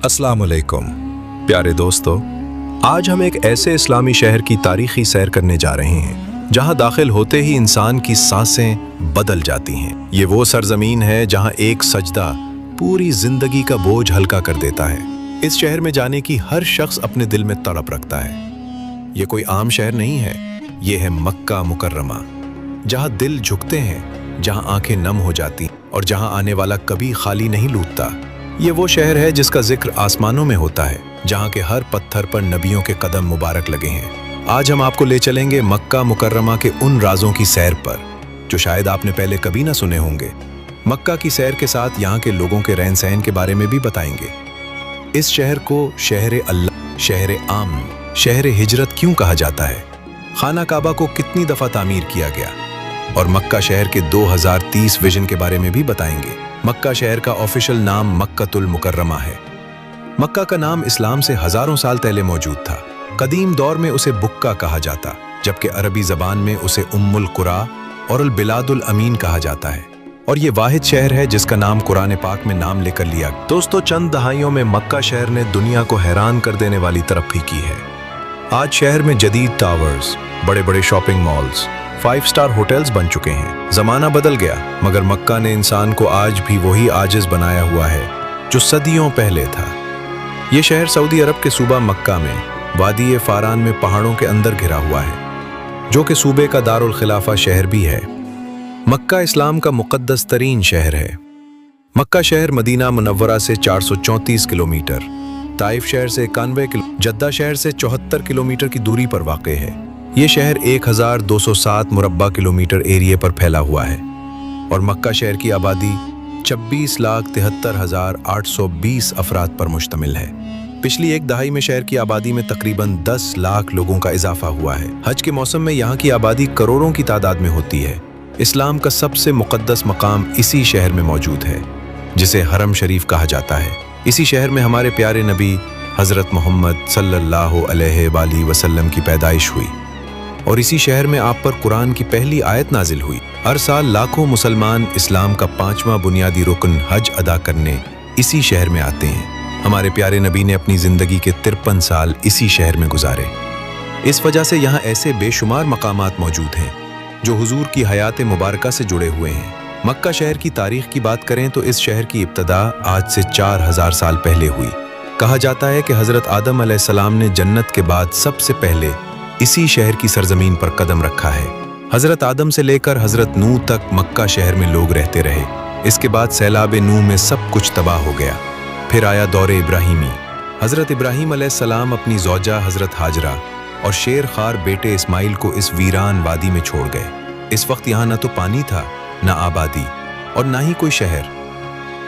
अस्सलाम वालेकुम प्यारे दोस्तों, आज हम एक ऐसे इस्लामी शहर की तारीखी सैर करने जा रहे हैं जहां दाखिल होते ही इंसान की सांसें बदल जाती हैं। ये वो सरजमीन है जहां एक सजदा पूरी जिंदगी का बोझ हल्का कर देता है। इस शहर में जाने की हर शख्स अपने दिल में तड़प रखता है। ये कोई आम शहर नहीं है, ये है मक्का मुकर्रमा, जहां दिल झुकते हैं, जहां आंखें नम हो जाती और जहां आने वाला कभी खाली नहीं लूटता। ये वो शहर है जिसका जिक्र आसमानों में होता है, जहां के हर पत्थर पर नबियों के कदम मुबारक लगे हैं। आज हम आपको ले चलेंगे मक्का मुकर्रमा के उन राजों की सैर पर जो शायद आपने पहले कभी ना सुने होंगे। मक्का की सैर के साथ यहाँ के लोगों के रहन सहन के बारे में भी बताएंगे। इस शहर को शहर अल्लाह, शहर आमन, शहर हिजरत क्यों कहा जाता है, खाना काबा को कितनी दफा तामीर किया गया, और मक्का शहर के 2030 विजन के बारे में भी बताएंगे। मक्का शहर का ऑफिशियल नाम मक्कतुल मुकर्रमा है। मक्का का नाम इस्लाम से हजारों साल पहले मौजूद था। कदीम दौर में उसे बुक्का कहा जाता, जबकि अरबी जबान में उसे उम्मुल कुरा और अल बिलादुल अमीन कहा जाता है। और ये वाहिद शहर है जिसका नाम कुरान पाक में नाम लेकर लिया। दोस्तों, चंद दहाइयों में मक्का शहर ने दुनिया को हैरान कर देने वाली तरक्की की है। आज शहर में जदीद टावर्स, बड़े बड़े शॉपिंग मॉल्स, 5 स्टार होटल्स बन चुके हैं। जमाना बदल गया, मगर मक्का ने इंसान को आज भी वही आजिज बनाया हुआ है जो सदियों पहले था। ये शहर सऊदी अरब के सूबा मक्का में वादी फारान में पहाड़ों के अंदर घिरा हुआ है, जो कि सूबे का दारुल खिलाफा शहर भी है। मक्का इस्लाम का मुक़द्दस तरीन शहर है। मक्का शहर मदीना मुनव्वरा से 434 किलोमीटर, ताइफ शहर से 91 जद्दा शहर से 74 किलोमीटर की दूरी पर वाक़ है। ये शहर 1207 मुरब्बा किलोमीटर एरिया पर फैला हुआ है और मक्का शहर की आबादी 26,73,820 अफराद पर मुश्तमिल है। पिछली एक दहाई में शहर की आबादी में तकरीबन 10 लाख लोगों का इजाफा हुआ है। हज के मौसम में यहाँ की आबादी करोड़ों की तादाद में होती है। इस्लाम का सबसे मुक़द्दस मकाम इसी शहर में मौजूद है, जिसे हरम शरीफ कहा जाता है। इसी शहर में हमारे प्यारे नबी हज़रत मोहम्मद सल्लल्लाहु अलैहि वसल्लम की पैदाइश हुई और इसी शहर में आप पर कुरान की पहली आयत नाजिल हुई। हर साल लाखों मुसलमान इस्लाम का 5वां बुनियादी रुकन हज अदा करने इसी शहर में आते हैं। हमारे प्यारे नबी ने अपनी ज़िंदगी के 53 साल इसी शहर में गुजारे। इस वजह से यहाँ ऐसे बेशुमार मकामात मौजूद हैं जो हुजूर की हयात मुबारका से जुड़े हुए हैं। मक्का शहर की तारीख की बात करें तो इस शहर की इब्तदा आज से 4000 साल पहले हुई। कहा जाता है कि हज़रत आदम अलैहिस्सलाम ने जन्नत के बाद सबसे पहले इसी शहर की सरजमीन पर कदम रखा है। हज़रत आदम से लेकर हज़रत नूह तक मक्का शहर में लोग रहते रहे। इसके बाद सैलाब नूह में सब कुछ तबाह हो गया। फिर आया दौर इब्राहीमी। हज़रत इब्राहीम अलैहिस्सलाम अपनी ज़ौजा हज़रत हाजरा और शेर खार बेटे इस्माइल को इस वीरान वादी में छोड़ गए। इस वक्त यहाँ न तो पानी था, न आबादी और न ही कोई शहर।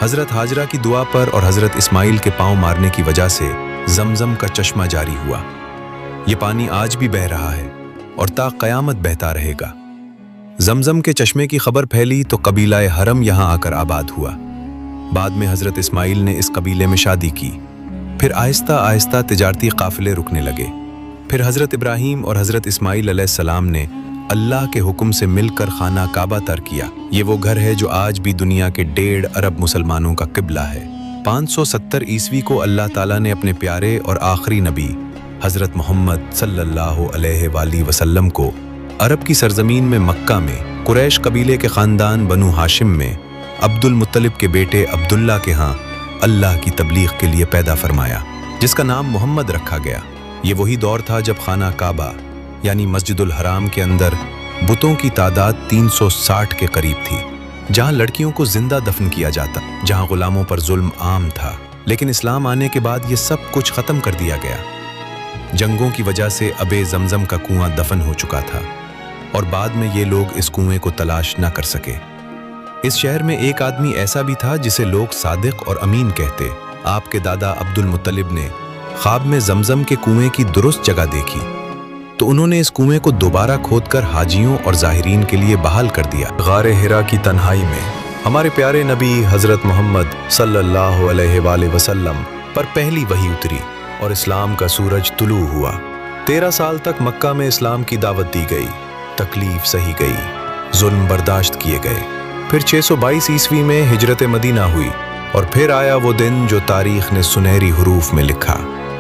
हज़रत हाजरा की दुआ पर और हज़रत इस्माइल के पाँव मारने की वजह से जमजम का चश्मा जारी हुआ। ये पानी आज भी बह रहा है और ता क़यामत बहता रहेगा। जमजम के चश्मे की खबर फैली तो कबीला हरम यहाँ आकर आबाद हुआ। बाद में हज़रत इस्माइल ने इस कबीले में शादी की। फिर आहिस्ता आहिस्ता तिजारती काफ़िले रुकने लगे। फिर हज़रत इब्राहीम और हज़रत इस्माइल अलैहिस्सलाम ने अल्लाह के हुक्म से मिलकर खाना काबा तर किया। ये वो घर है जो आज भी दुनिया के 1.5 अरब मुसलमानों का किबला है। 570 ईस्वी को अल्लाह ताला ने अपने प्यारे और आखिरी नबी हज़रत मोहम्मद सल्लल्लाहु अलैहि वसल्लम को अरब की सरजमीन में मक्का में कुरैश कबीले के ख़ानदान बनु हाशिम में अब्दुल मुत्तलिब के बेटे अब्दुल्ला के यहाँ अल्लाह की तबलीग के लिए पैदा फरमाया, जिसका नाम मोहम्मद रखा गया। ये वही दौर था जब खाना काबा यानी मस्जिदुल हराम के अंदर बुतों की तादाद 360 के करीब थी, जहाँ लड़कियों को जिंदा दफन किया जाता, जहाँ गुलामों पर जुल्म आम था। लेकिन इस्लाम आने के बाद ये सब कुछ ख़त्म कर दिया गया। जंगों की वजह से अबे जमजम का कुआं दफन हो चुका था और बाद में ये लोग इस कुएं को तलाश न कर सके। इस शहर में एक आदमी ऐसा भी था जिसे लोग सादिक और अमीन कहते। आपके दादा अब्दुल मुत्तलिब ने ख्वाब में जमजम के कुएं की दुरुस्त जगह देखी तो उन्होंने इस कुएं को दोबारा खोदकर हाजियों और ज़ाहिरीन के लिए बहाल कर दिया। गारे हिरा की तन्हाई में हमारे प्यारे नबी हज़रत मोहम्मद सल्लल्लाहु अलैहि वसल्लम पर पहली वही उतरी और इस्लाम का सूरज तुलू हुआ। 13 साल तक मक्का में इस्लाम की दावत दी गई, तकलीफ सही गई, जुल्म बर्दाश्त किए गए। फिर 622 ईस्वी में हिजरत मदीना हुई और फिर आया वो दिन जो तारीख ने सुनहरी हुरूफ में लिखा,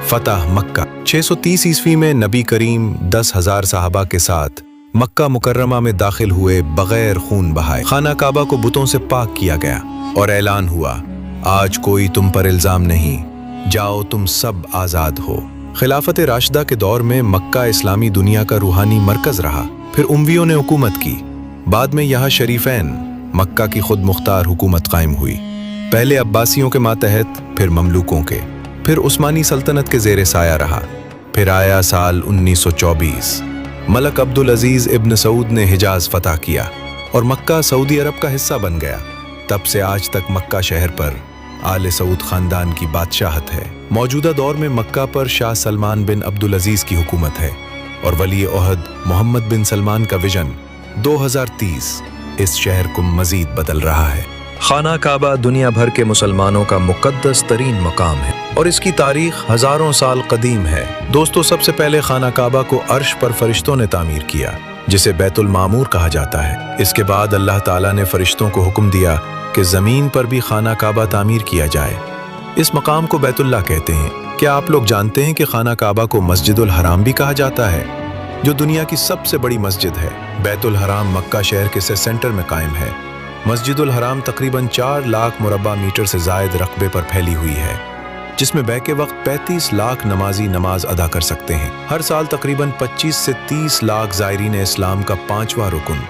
फतह मक्का। 630 ईस्वी में नबी करीम 10,000 सहाबा के साथ मक्का मुकर्रमा में दाखिल हुए बगैर खून बहाए। खाना काबा को बुतों से पाक किया गया और ऐलान हुआ, आज कोई तुम पर इल्जाम नहीं, जाओ तुम सब आज़ाद हो। खिलाफत राशिदा के दौर में मक्का इस्लामी दुनिया का रूहानी मरकज़ रहा। फिर उमवियों ने हुकूमत की। बाद में यहाँ शरीफैन मक्का की खुद मुख्तार हुकूमत कायम हुई। पहले अब्बासियों के मातहत, फिर ममलूकों के, फिर उस्मानी सल्तनत के ज़ेरे साया रहा। फिर आया साल 1924, मलक अब्दुल अजीज़ इब्न सऊद ने हिजाज फतह किया और मक्का सऊदी अरब का हिस्सा बन गया। तब से आज तक मक्का शहर पर आले सऊद ख़ानदान की बादशाहत है। मौजूदा दौर में मक्का पर शाह सलमान बिन अब्दुल अजीज़ की हुकूमत है और वली ओहद मोहम्मद बिन सलमान का विजन 2030 इस शहर को मज़ीद बदल रहा है। खाना काबा दुनिया भर के मुसलमानों का मुक़द्दस तरीन मकाम है और इसकी तारीख हज़ारों साल कदीम है। दोस्तों, सबसे पहले खाना काबा को अर्श पर फरिश्तों ने तामीर किया, जिसे बैतुल मामूर कहा जाता है। इसके बाद अल्लाह ताला ने फरिश्तों को हुक्म दिया कि ज़मीन पर भी खाना काबा तामीर किया जाए। इस मकाम को बैतुल्लाह कहते हैं। क्या आप लोग जानते हैं कि खाना काबा को मस्जिदुल हराम भी कहा जाता है, जो दुनिया की सबसे बड़ी मस्जिद है। बैतुल हराम मक्का शहर के सेंटर में कायम है। मस्जिदुल हराम तकरीबन 4 लाख मुरब्बा मीटर से ज़ायद रकबे पर फैली हुई है, जिसमें बै के वक्त 35 लाख नमाजी नमाज अदा कर सकते हैं। हर साल तकरीबन 25 से 30 लाख ज़ायरीन इस्लाम का 5वां रुकन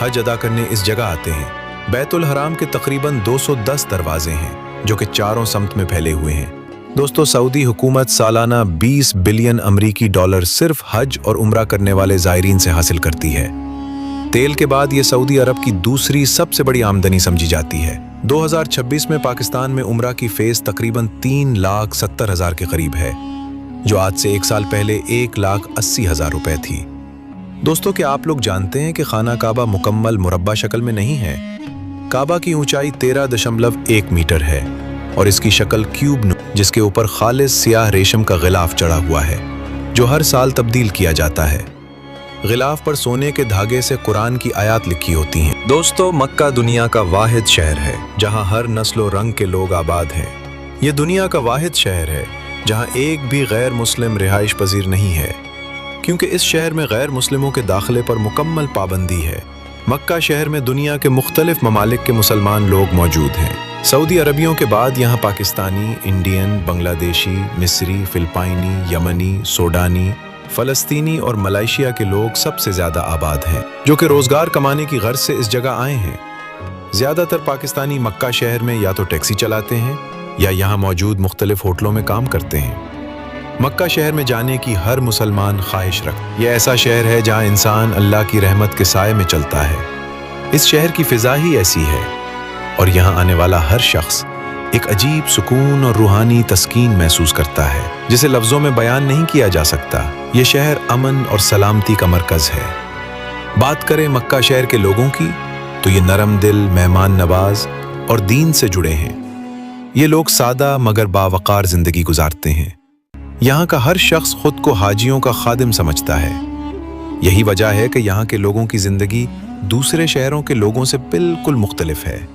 हज अदा करने इस जगह आते हैं। बैतुल हराम के तकरीबन 210 दरवाजे हैं, जो कि चारों समत में फैले हुए हैं। दोस्तों, सऊदी हुकूमत सालाना 20 बिलियन अमरीकी डॉलर सिर्फ हज और उम्रा करने वाले ज़ायरीन से हासिल करती है। तेल के बाद ये सऊदी अरब की दूसरी सबसे बड़ी आमदनी समझी जाती है। 2026 में पाकिस्तान में उम्रा की फ़ीस तकरीबन 3,70,000 के करीब है, जो आज से 1 साल पहले 1,80,000 रुपए थी। दोस्तों, क्या आप लोग जानते हैं कि खाना काबा मुकम्मल मुरब्बा शक्ल में नहीं है। काबा की ऊंचाई 13.1 मीटर है और इसकी शक्ल क्यूब, जिसके ऊपर खालिस सियाह रेशम का गिलाफ चढ़ा हुआ है, जो हर साल तब्दील किया जाता है। गिलाफ पर सोने के धागे से कुरान की आयत लिखी होती हैं। दोस्तों, मक्का दुनिया का वाहिद शहर है जहां हर नस्ल और रंग के लोग आबाद हैं। ये दुनिया का वाहिद शहर है जहां एक भी गैर मुस्लिम रिहाइश पजीर नहीं है, क्योंकि इस शहर में गैर मुस्लिमों के दाखिले पर मुकम्मल पाबंदी है। मक्का शहर में दुनिया के मुख्तलिफ ममालिक के मुसलमान लोग मौजूद हैं। सऊदी अरबियों के बाद यहाँ पाकिस्तानी, इंडियन, बांग्लादेशी, मिस्री, फिलिपाइनी, यमनी, सोडानी, फ़लस्तीनी और मलेशिया के लोग सबसे ज़्यादा आबाद हैं, जो कि रोज़गार कमाने की गर्ज से इस जगह आए हैं। ज़्यादातर पाकिस्तानी मक्का शहर में या तो टैक्सी चलाते हैं या यहाँ मौजूद मुख्तलिफ होटलों में काम करते हैं। मक्का शहर में जाने की हर मुसलमान ख्वाहिश रखता। यह ऐसा शहर है जहाँ इंसान अल्लाह की रहमत के साए में चलता है। इस शहर की फ़िज़ा ही ऐसी है और यहाँ आने वाला हर शख्स एक अजीब सुकून और रूहानी तस्कीन महसूस करता है, जिसे लफ्ज़ों में बयान नहीं किया जा सकता। ये शहर अमन और सलामती का मरकज़ है। बात करें मक्का शहर के लोगों की, तो ये नरम दिल, मेहमान नवाज और दीन से जुड़े हैं। ये लोग सादा मगर बावकार ज़िंदगी गुजारते हैं। यहाँ का हर शख्स खुद को हाजियों का खादिम समझता है। यही वजह है कि यहाँ के लोगों की ज़िंदगी दूसरे शहरों के लोगों से बिल्कुल मुख्तलिफ है।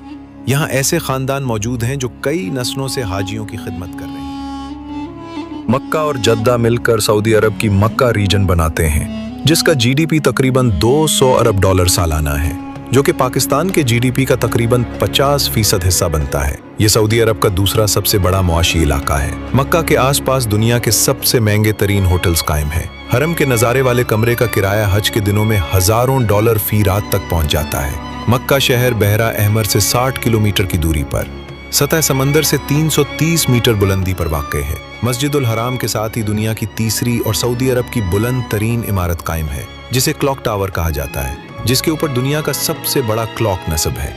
यहाँ ऐसे ख़ानदान मौजूद हैं जो कई नस्लों से हाजियों की खिदमत कर रहे हैं। मक्का और जद्दा मिलकर सऊदी अरब की मक्का रीजन बनाते हैं, जिसका जीडीपी तकरीबन 200 अरब डॉलर सालाना है, जो कि पाकिस्तान के जीडीपी का तकरीबन 50% हिस्सा बनता है। ये सऊदी अरब का दूसरा सबसे बड़ा मुआशी इलाका है। मक्का के आसपास दुनिया के सबसे महंगे तरीन होटल्स कायम हैं। हरम के नज़ारे वाले कमरे का किराया हज के दिनों में हज़ारों डॉलर फी रात तक पहुँच जाता है। मक्का शहर बहरा अहमर से 60 किलोमीटर की दूरी पर सतह समंदर से 330 मीटर बुलंदी पर वाक़ है। मस्जिदुल हराम के साथ ही दुनिया की तीसरी और सऊदी अरब की बुलंद तरीन इमारत कायम है, जिसे क्लॉक टावर कहा जाता है, जिसके ऊपर दुनिया का सबसे बड़ा क्लॉक नस्ब है।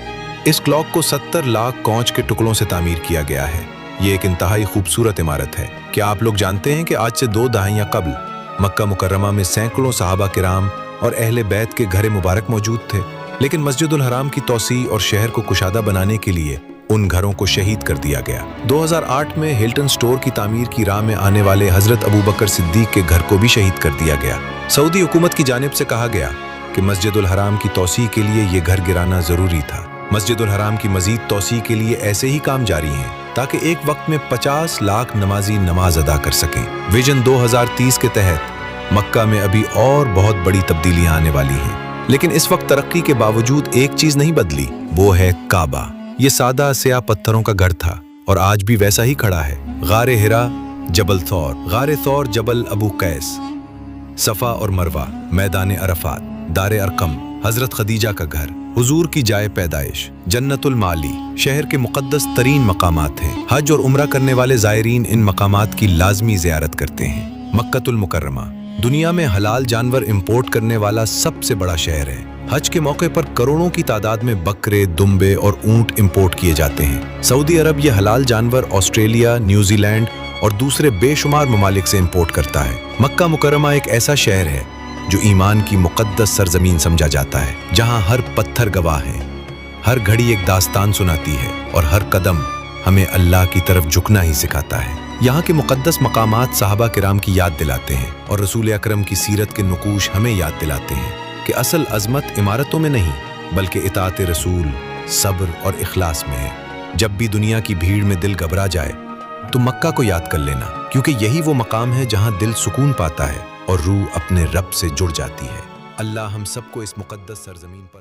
इस क्लॉक को 70 लाख कौच के टुकड़ों से तामीर किया गया है। ये एक इंतहाई खूबसूरत इमारत है। क्या आप लोग जानते हैं कि आज से 2 दहाइयाँ कबल मक्का मुकर्रमा में सैकड़ों सहाबा किराम और अहले बैत के घर मुबारक मौजूद थे, लेकिन मस्जिदुल हराम की तौसी और शहर को कुशादा बनाने के लिए उन घरों को शहीद कर दिया गया। 2008 में हिल्टन स्टोर की तामीर की राह में आने वाले हजरत अबू बकर सिद्दीक के घर को भी शहीद कर दिया गया। सऊदी हुकूमत की जानिब से कहा गया कि मस्जिदुल हराम की तौसी के लिए ये घर गिराना जरूरी था। मस्जिदुल हराम की मजीद तौसी के लिए ऐसे ही काम जारी हैं ताकि एक वक्त में 50 लाख नमाजी नमाज अदा कर सकें। विजन 2030 के तहत मक्का में अभी और बहुत बड़ी तब्दीलियां आने वाली हैं, लेकिन इस वक्त तरक्की के बावजूद एक चीज नहीं बदली, वो है काबा। ये सादा स्याह पत्थरों का घर था और आज भी वैसा ही खड़ा है। गारे हिरा, जबल थौर, गारे थौर, जबल अबू कैस, सफा और मरवा, मैदान अरफात, दारे अरकम, हजरत खदीजा का घर, हुजूर की जाए पैदाइश, जन्नतुल माली, शहर के मुकद्दस तरीन मकामात हैं। हज और उम्रा करने वाले ज़ायरीन इन मकामात की लाजमी ज़ियारत करते हैं। मक्कतुल मुकर्रमा दुनिया में हलाल जानवर इंपोर्ट करने वाला सबसे बड़ा शहर है। हज के मौके पर करोड़ों की तादाद में बकरे, दुम्बे और ऊंट इंपोर्ट किए जाते हैं। सऊदी अरब ये हलाल जानवर ऑस्ट्रेलिया, न्यूजीलैंड और दूसरे बेशुमार ममालिक से इंपोर्ट करता है। मक्का मुकर्रमा एक ऐसा शहर है जो ईमान की मुकद्दस सरजमीन समझा जाता है, जहां हर पत्थर गवाह है, हर घड़ी एक दास्तान सुनाती है और हर कदम हमें अल्लाह की तरफ झुकना ही सिखाता है। यहाँ के मुकद्दस मकामात सहाबा किराम की याद दिलाते हैं और रसूल अकरम की सीरत के नुकूश हमें याद दिलाते हैं कि असल अजमत इमारतों में नहीं बल्कि इताअत रसूल, सब्र और इखलास में है। जब भी दुनिया की भीड़ में दिल घबरा जाए तो मक्का को याद कर लेना, क्योंकि यही वो मकाम है जहाँ दिल सुकून पाता है और रूह अपने रब से जुड़ जाती है। अल्लाह हम सबको इस मुकद्दस सरजमीन पर